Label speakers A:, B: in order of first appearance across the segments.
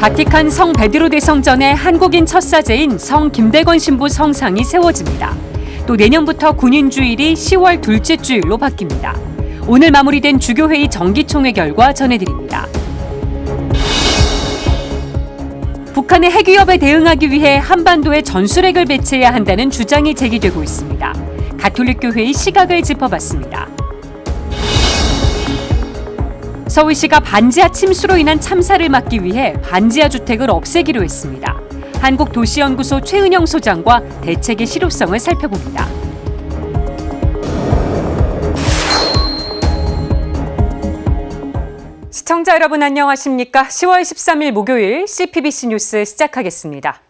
A: 바티칸 성 베드로 대성전에 한국인 첫 사제인 성 김대건 신부 성상이 세워집니다. 또 내년부터 군인주일이 10월 둘째 주일로 바뀝니다. 오늘 마무리된 주교회의 정기총회 결과 전해드립니다. 북한의 핵위협에 대응하기 위해 한반도에 전술핵을 배치해야 한다는 주장이 제기되고 있습니다. 가톨릭교회의 시각을 짚어봤습니다. 서울시가 반지하 침수로 인한 참사를 막기 위해 반지하 주택을 없애기로 했습니다. 한국도시연구소 최은영 소장과 대책의 실효성을 살펴봅니다. 시청자 여러분 안녕하십니까? 10월 13일 목요일 CPBC 뉴스 시작하겠습니다.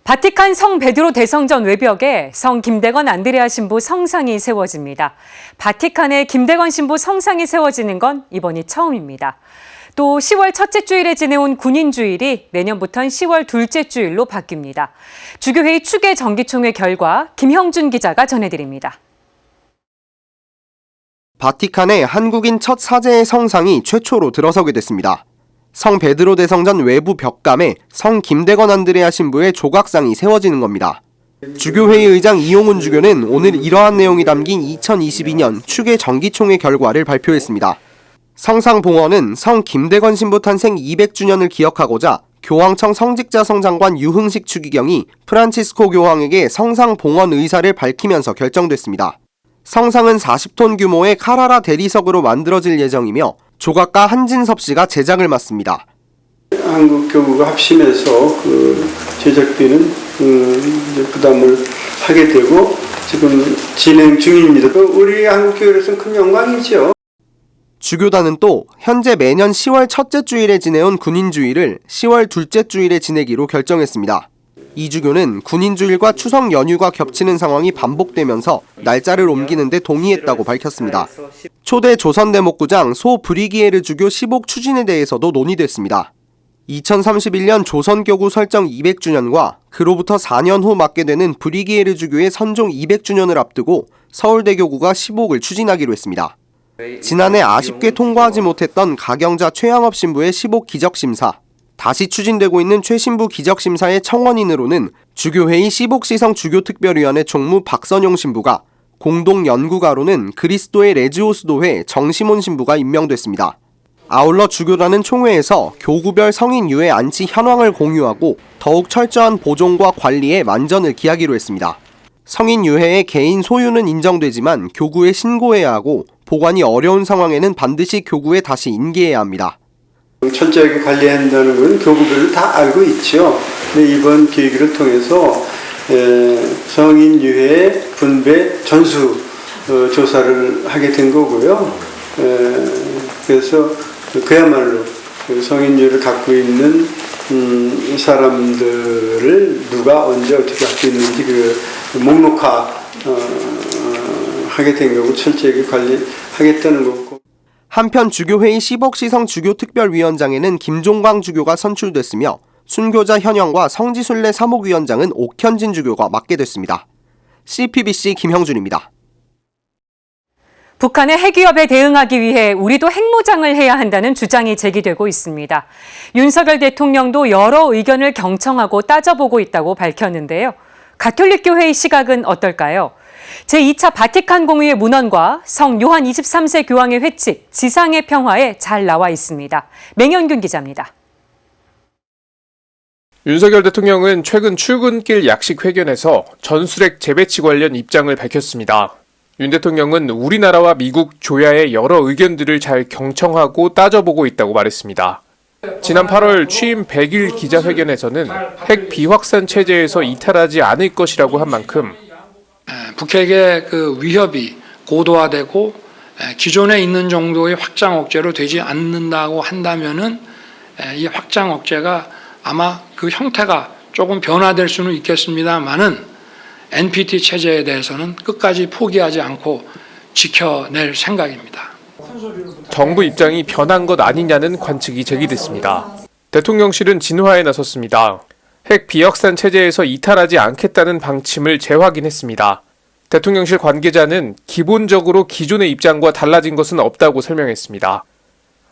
A: 바티칸 성 베드로 대성전 외벽에 성 김대건 안드레아 신부 성상이 세워집니다. 바티칸에 김대건 신부 성상이 세워지는 건 이번이 처음입니다. 또 10월 첫째 주일에 지내온 군인주일이 내년부터는 10월 둘째 주일로 바뀝니다. 주교회의 추계 정기총회 결과 김형준 기자가 전해드립니다.
B: 바티칸에 한국인 첫 사제의 성상이 최초로 들어서게 됐습니다. 성 베드로 대성전 외부 벽감에 성 김대건 안드레아 신부의 조각상이 세워지는 겁니다. 주교회의 의장 이용훈 주교는 오늘 이러한 내용이 담긴 2022년 추계 정기총회 결과를 발표했습니다. 성상 봉헌은 성 김대건 신부 탄생 200주년을 기억하고자 교황청 성직자 성장관 유흥식 추기경이 프란치스코 교황에게 성상 봉헌 의사를 밝히면서 결정됐습니다. 성상은 40톤 규모의 카라라 대리석으로 만들어질 예정이며 조각가 한진섭 씨가 제작을 맡습니다.
C: 한국 교구가 합심해서 제작비는 부담을 하게 되고 지금 진행 중입니다. 우리 한국 교회로서는 큰 영광이죠.
B: 주교단은 또 현재 매년 10월 첫째 주일에 지내온 군인주일을 10월 둘째 주일에 지내기로 결정했습니다. 이 주교는 군인주일과 추석 연휴가 겹치는 상황이 반복되면서 날짜를 옮기는 데 동의했다고 밝혔습니다. 초대 조선대목구장 소 브리기에르 주교 시복 추진에 대해서도 논의됐습니다. 2031년 조선교구 설정 200주년과 그로부터 4년 후 맞게 되는 브리기에르 주교의 선종 200주년을 앞두고 서울대교구가 시복을 추진하기로 했습니다. 지난해 아쉽게 통과하지 못했던 가경자 최양업 신부의 시복 기적심사, 다시 추진되고 있는 최신부 기적심사의 청원인으로는 주교회의 시복시성 주교특별위원회 총무 박선용 신부가, 공동연구가로는 그리스도의 레지오스도회 정시몬 신부가 임명됐습니다. 아울러 주교단은 총회에서 교구별 성인 유해 안치 현황을 공유하고 더욱 철저한 보존과 관리에 만전을 기하기로 했습니다. 성인 유해의 개인 소유는 인정되지만 교구에 신고해야 하고 보관이 어려운 상황에는 반드시 교구에 다시 인계해야 합니다.
C: 철저하게 관리해야 한다는 건 교구별로 다 알고 있죠. 근데 이번 계기를 통해서 성인 유해 분배 전수 조사를 하게 된 거고요. 그래서 그야말로 성인 유해를 갖고 있는 사람들을 누가 언제 어떻게 갖고 있는지 그 목록화 하게 된 거고 철저하게 관리하겠다는 거고.
B: 한편 주교회의 시복시성 주교특별위원장에는 김종광 주교가 선출됐으며 순교자 현영과 성지순례 사목위원장은 옥현진 주교가 맡게 됐습니다. CPBC 김형준입니다.
A: 북한의 핵위협에 대응하기 위해 우리도 핵무장을 해야 한다는 주장이 제기되고 있습니다. 윤석열 대통령도 여러 의견을 경청하고 따져보고 있다고 밝혔는데요. 가톨릭교회의 시각은 어떨까요? 제2차 바티칸 공의회 문헌과 성 요한 23세 교황의 회칙, 지상의 평화에 잘 나와 있습니다. 맹현균 기자입니다.
D: 윤석열 대통령은 최근 출근길 약식 회견에서 전술핵 재배치 관련 입장을 밝혔습니다. 윤 대통령은 우리나라와 미국 조야의 여러 의견들을 잘 경청하고 따져보고 있다고 말했습니다. 지난 8월 취임 100일 기자회견에서는 핵 비확산 체제에서 이탈하지 않을 것이라고 한 만큼
E: 북핵의 그 위협이 고도화되고 기존에 있는 정도의 확장 억제로 되지 않는다고 한다면은 이 확장 억제가 아마 그 형태가 조금 변화될 수는 있겠습니다만은 NPT 체제에 대해서는 끝까지 포기하지 않고 지켜낼 생각입니다.
D: 정부 입장이 변한 것 아니냐는 관측이 제기됐습니다. 대통령실은 진화에 나섰습니다. 핵 비확산 체제에서 이탈하지 않겠다는 방침을 재확인했습니다. 대통령실 관계자는 기본적으로 기존의 입장과 달라진 것은 없다고 설명했습니다.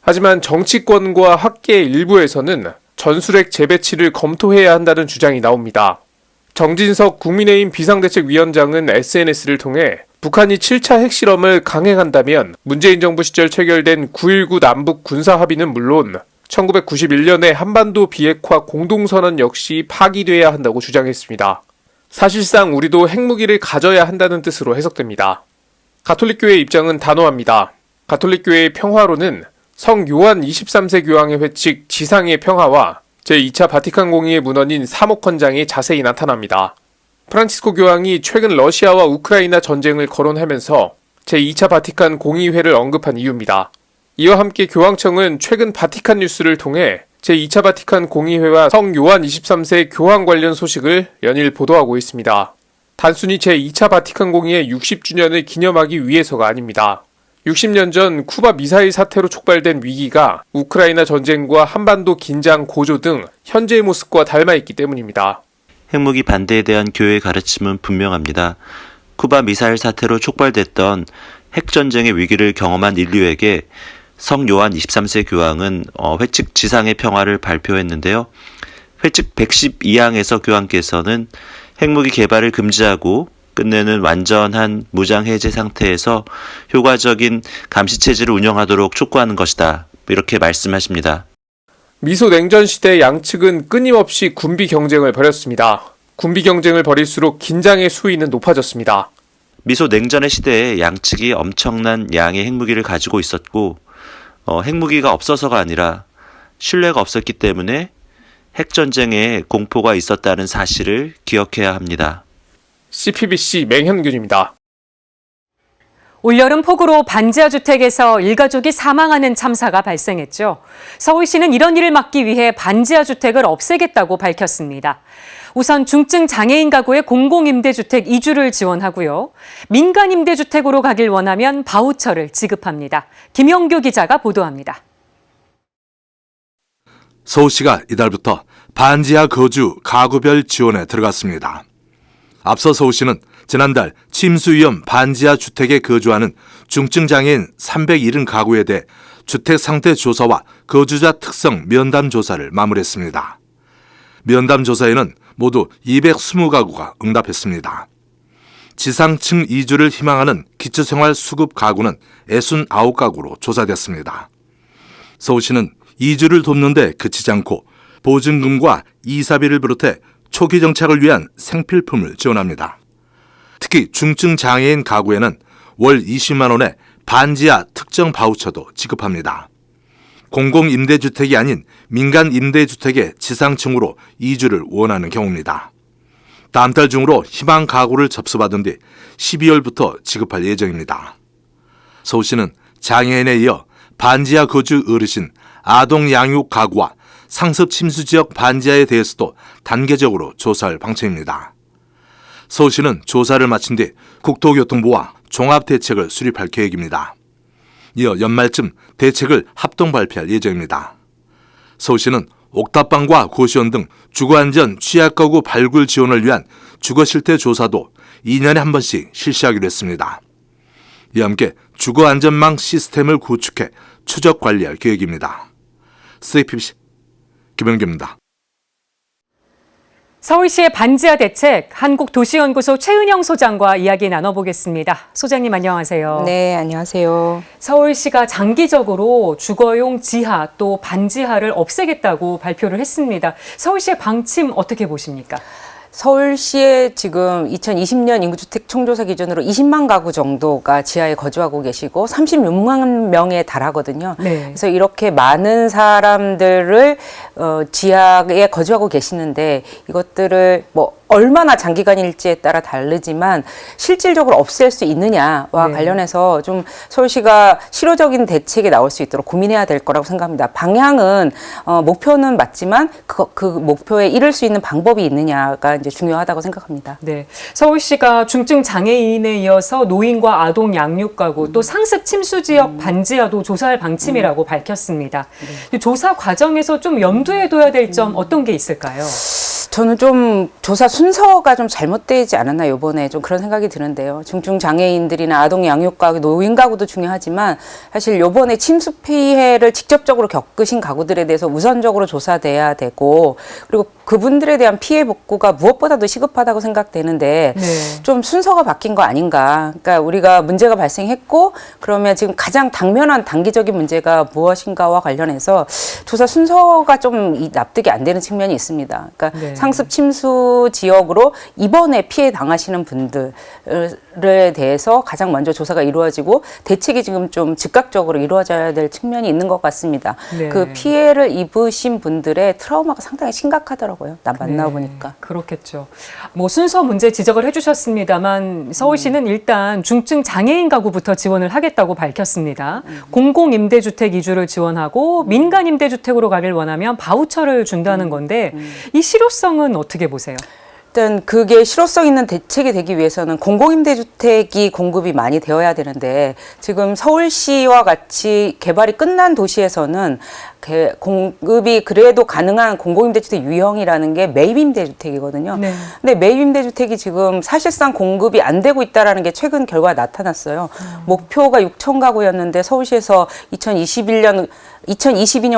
D: 하지만 정치권과 학계 일부에서는 전술핵 재배치를 검토해야 한다는 주장이 나옵니다. 정진석 국민의힘 비상대책위원장은 SNS를 통해 북한이 7차 핵실험을 강행한다면 문재인 정부 시절 체결된 9.19 남북 군사합의는 물론 1991년의 한반도 비핵화 공동선언 역시 파기돼야 한다고 주장했습니다. 사실상 우리도 핵무기를 가져야 한다는 뜻으로 해석됩니다. 가톨릭교회 입장은 단호합니다. 가톨릭교회의 평화로는 성 요한 23세 교황의 회칙 지상의 평화와 제2차 바티칸 공의회 문헌인 사목헌장에 자세히 나타납니다. 프란치스코 교황이 최근 러시아와 우크라이나 전쟁을 거론하면서 제2차 바티칸 공의회를 언급한 이유입니다. 이와 함께 교황청은 최근 바티칸 뉴스를 통해 제2차 바티칸 공의회와 성 요한 23세 교황 관련 소식을 연일 보도하고 있습니다. 단순히 제2차 바티칸 공의회 60주년을 기념하기 위해서가 아닙니다. 60년 전 쿠바 미사일 사태로 촉발된 위기가 우크라이나 전쟁과 한반도 긴장 고조 등 현재의 모습과 닮아있기 때문입니다.
F: 핵무기 반대에 대한 교회의 가르침은 분명합니다. 쿠바 미사일 사태로 촉발됐던 핵전쟁의 위기를 경험한 인류에게 성 요한 23세 교황은 회칙 지상의 평화를 발표했는데요. 회칙 112항에서 교황께서는 핵무기 개발을 금지하고 끝내는 완전한 무장해제 상태에서 효과적인 감시체제를 운영하도록 촉구하는 것이다. 이렇게 말씀하십니다.
D: 미소 냉전 시대 양측은 끊임없이 군비 경쟁을 벌였습니다. 군비 경쟁을 벌일수록 긴장의 수위는 높아졌습니다.
F: 미소 냉전의 시대에 양측이 엄청난 양의 핵무기를 가지고 있었고 핵무기가 없어서가 아니라 신뢰가 없었기 때문에 핵전쟁에 공포가 있었다는 사실을 기억해야 합니다.
D: CPBC 맹현균입니다.
A: 올여름 폭우로 반지하 주택에서 일가족이 사망하는 참사가 발생했죠. 서울시는 이런 일을 막기 위해 반지하 주택을 없애겠다고 밝혔습니다. 우선 중증 장애인 가구의 공공임대주택 이주를 지원하고요. 민간임대주택으로 가길 원하면 바우처를 지급합니다. 김영규 기자가 보도합니다.
G: 서울시가 이달부터 반지하 거주 가구별 지원에 들어갔습니다. 앞서 서울시는 지난달 침수위험 반지하 주택에 거주하는 중증장애인 370가구에 대해 주택 상태 조사와 거주자 특성 면담 조사를 마무리했습니다. 면담 조사에는 모두 220가구가 응답했습니다. 지상층 이주를 희망하는 기초생활 수급 가구는 69가구로 조사됐습니다. 서울시는 이주를 돕는 데 그치지 않고 보증금과 이사비를 비롯해 초기 정착을 위한 생필품을 지원합니다. 특히 중증 장애인 가구에는 월 20만 원의 반지하 특정 바우처도 지급합니다. 공공임대주택이 아닌 민간임대주택의 지상층으로 이주를 원하는 경우입니다. 다음 달 중으로 희망 가구를 접수받은 뒤 12월부터 지급할 예정입니다. 서울시는 장애인에 이어 반지하 거주 어르신, 아동 양육 가구와 상습 침수 지역 반지하에 대해서도 단계적으로 조사할 방침입니다. 서울시는 조사를 마친 뒤 국토교통부와 종합대책을 수립할 계획입니다. 이어 연말쯤 대책을 합동 발표할 예정입니다. 서울시는 옥탑방과 고시원 등 주거안전 취약가구 발굴 지원을 위한 주거실태 조사도 2년에 한 번씩 실시하기로 했습니다. 이와 함께 주거안전망 시스템을 구축해 추적 관리할 계획입니다. CPBC 김영규입니다.
A: 서울시의 반지하 대책, 한국도시연구소 최은영 소장과 이야기 나눠보겠습니다. 소장님 안녕하세요.
H: 네, 안녕하세요.
A: 서울시가 장기적으로 주거용 지하 또 반지하를 없애겠다고 발표를 했습니다. 서울시의 방침 어떻게 보십니까?
H: 서울시에 지금 2020년 인구주택 총조사 기준으로 20만 가구 정도가 지하에 거주하고 계시고 36만 명에 달하거든요.
A: 네.
H: 그래서 이렇게 많은 사람들을 지하에 거주하고 계시는데 이것들을 얼마나 장기간일지에 따라 다르지만 실질적으로 없앨 수 있느냐와
A: 네.
H: 관련해서 좀 서울시가 실효적인 대책이 나올 수 있도록 고민해야 될 거라고 생각합니다. 방향은 목표는 맞지만 그 목표에 이를 수 있는 방법이 있느냐가 이제 중요하다고 생각합니다.
A: 네, 서울시가 중증 장애인에 이어서 노인과 아동 양육 가구 또 상습 침수 지역 반지하도 조사할 방침이라고 밝혔습니다. 조사 과정에서 좀 염두에 둬야 될 점 어떤 게 있을까요?
H: 저는 좀 조사 순서가 좀 잘못되지 않았나 이번에 좀 그런 생각이 드는데요. 중증 장애인들이나 아동 양육 가구, 노인 가구도 중요하지만 사실 이번에 침수 피해를 직접적으로 겪으신 가구들에 대해서 우선적으로 조사돼야 되고 그리고 그분들에 대한 피해 복구가 무엇보다도 시급하다고 생각되는데
A: 네.
H: 좀 순서가 바뀐 거 아닌가. 그러니까 우리가 문제가 발생했고 그러면 지금 가장 당면한 단기적인 문제가 무엇인가와 관련해서 조사 순서가 좀 납득이 안 되는 측면이 있습니다. 그러니까
A: 네.
H: 상습 침수 지역으로 이번에 피해 당하시는 분들에 대해서 가장 먼저 조사가 이루어지고 대책이 지금 좀 즉각적으로 이루어져야 될 측면이 있는 것 같습니다.
A: 네.
H: 그 피해를 입으신 분들의 트라우마가 상당히 심각하더라고요. 나 만나보니까.
A: 그렇겠죠. 뭐 순서 문제 지적을 해주셨습니다만 서울시는 일단 중증 장애인 가구부터 지원을 하겠다고 밝혔습니다. 공공임대주택 이주를 지원하고 민간임대주택으로 가길 원하면 바우처를 준다는 건데 이 실효성은 어떻게 보세요?
H: 일단 그게 실효성 있는 대책이 되기 위해서는 공공임대주택이 공급이 많이 되어야 되는데 지금 서울시와 같이 개발이 끝난 도시에서는 공급이 그래도 가능한 공공임대주택 유형이라는 게 매입임대주택이거든요.
A: 네.
H: 근데 매입임대주택이 지금 사실상 공급이 안 되고 있다라는 게 최근 결과가 나타났어요. 목표가 6천 가구였는데 서울시에서 2022년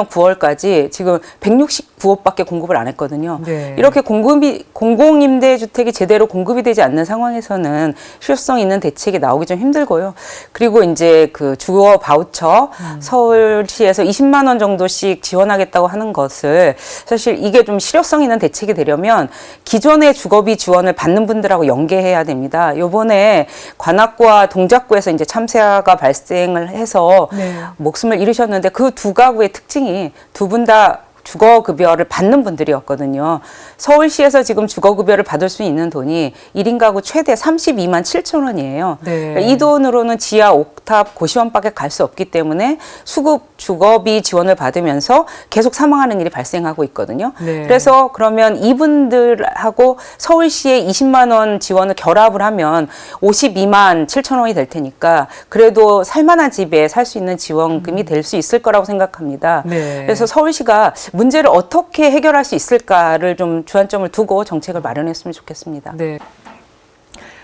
H: 9월까지 지금 169호밖에 공급을 안 했거든요.
A: 네.
H: 이렇게 공공임대주택이 제대로 공급이 되지 않는 상황에서는 실효성 있는 대책이 나오기 좀 힘들고요. 그리고 이제 그 주거 바우처 서울시에서 20만 원 정도씩 지원하겠다고 하는 것을 사실 이게 좀 실효성 있는 대책이 되려면 기존의 주거비 지원을 받는 분들하고 연계해야 됩니다. 요번에 관악구와 동작구에서 이제 참사가 발생을 해서
A: 네.
H: 목숨을 잃으셨는데 그 두 가구의 특징이 두 분 다 주거급여를 받는 분들이었거든요. 서울시에서 지금 주거급여를 받을 수 있는 돈이 1인 가구 최대 32만 7천 원이에요.
A: 네.
H: 그러니까 이 돈으로는 지하 옥탑 고시원밖에 갈 수 없기 때문에 수급 주거비 지원을 받으면서 계속 사망하는 일이 발생하고 있거든요.
A: 네.
H: 그래서 그러면 이분들하고 서울시의 20만 원 지원을 결합을 하면 52만 7천 원이 될 테니까 그래도 살만한 집에 살 수 있는 지원금이 될 수 있을 거라고 생각합니다.
A: 네.
H: 그래서 서울시가 문제를 어떻게 해결할 수 있을까를 좀 주안점을 두고 정책을 마련했으면 좋겠습니다.
A: 네.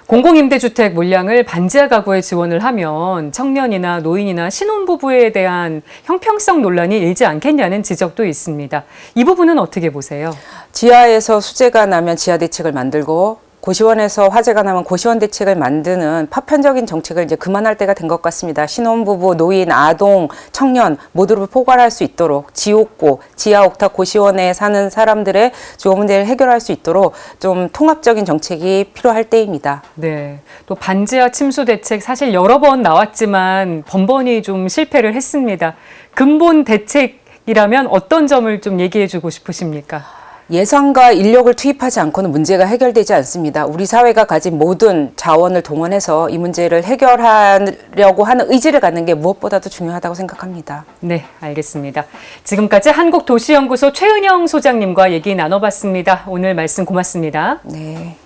A: 공공임대주택 물량을 반지하 가구에 지원을 하면 청년이나 노인이나 신혼부부에 대한 형평성 논란이 일지 않겠냐는 지적도 있습니다. 이 부분은 어떻게 보세요?
H: 지하에서 수재가 나면 지하 대책을 만들고 고시원에서 화재가 나면 고시원 대책을 만드는 파편적인 정책을 이제 그만할 때가 된 것 같습니다. 신혼부부, 노인, 아동, 청년 모두를 포괄할 수 있도록 지옥고, 지하 옥탑 고시원에 사는 사람들의 주거 문제를 해결할 수 있도록 좀 통합적인 정책이 필요할 때입니다.
A: 네. 또 반지하 침수 대책 사실 여러 번 나왔지만 번번이 좀 실패를 했습니다. 근본 대책이라면 어떤 점을 좀 얘기해 주고 싶으십니까?
H: 예산과 인력을 투입하지 않고는 문제가 해결되지 않습니다. 우리 사회가 가진 모든 자원을 동원해서 이 문제를 해결하려고 하는 의지를 갖는 게 무엇보다도 중요하다고 생각합니다.
A: 네, 알겠습니다. 지금까지 한국도시연구소 최은영 소장님과 얘기 나눠봤습니다. 오늘 말씀 고맙습니다.
H: 네.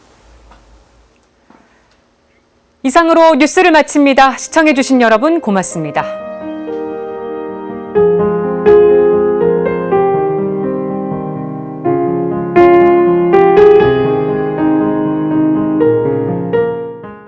A: 이상으로 뉴스를 마칩니다. 시청해주신 여러분 고맙습니다.